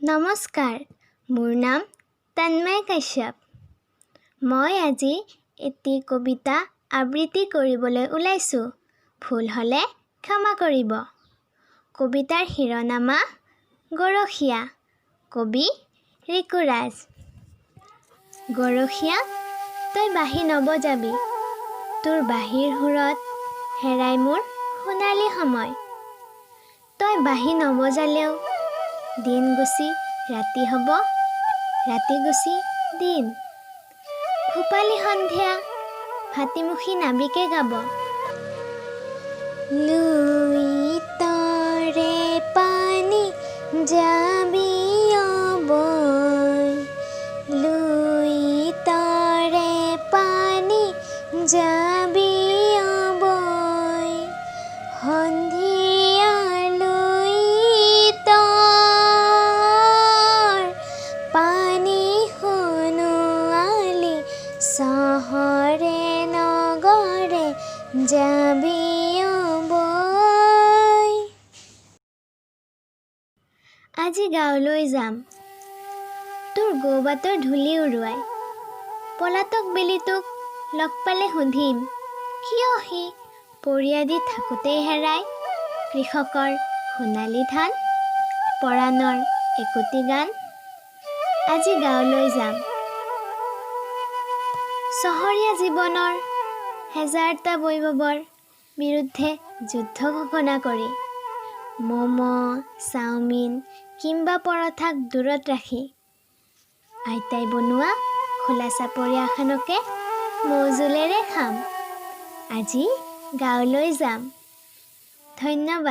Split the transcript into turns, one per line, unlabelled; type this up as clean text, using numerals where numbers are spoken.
নমস্কাৰ, মোৰ নাম তন্ময় কাশ্যপ। মই আজি এটি কবিতা আবৃত্তি কৰিবলৈ ওলাইছোঁ। ভুল হ'লে ক্ষমা কৰিব। কবিতাৰ শিৰোনামা গৰখীয়া। কবি ৰিকুৰাজ। গৰখীয়া, তই বাঁহী নবজাবি, তোৰ বাঁহীৰ সুৰত হেৰাই মোৰ সোণালী সময়। তই বাঁহী নবজালেও দিন গুচি ৰাতি হ'ব, ৰাতি গুচি দিন। ভূপালী সন্ধিয়া ভাতিমুখী নাবিকে গাব। লুইতৰে পানী যাবি অবৈ, লুইতৰে পানী যাবি অবৈ, সন্ধিয়া লুইতৰ পানী সোণোৱালী, চহৰে নগৰে যাবি অবৈ। আজি গাঁৱলৈ যাম, তোৰ গৌবাটৰ ধূলি উৰুৱাই। পলাতক বেলিটোক লগ পালে সুধিম, কিয় সি পৰিয়া দি থাকোঁতেই হেৰাই কৃষকৰ সোণালী ধান, পৰাণৰ একোটি গান। আজি গাঁৱলৈ যাম, চহৰীয়া জীৱনৰ হেজাৰটা বৈভৱৰ বিৰুদ্ধে যুদ্ধ ঘোষণা কৰি। ম'ম', চাওমিন কিম্বা পৰঠাক দূৰত ৰাখি আইতাই বনোৱা খোলা চাপৰি এখনকে মৌজোলেৰে খাম। আজি গাঁৱলৈ যাম। ধন্যবাদ।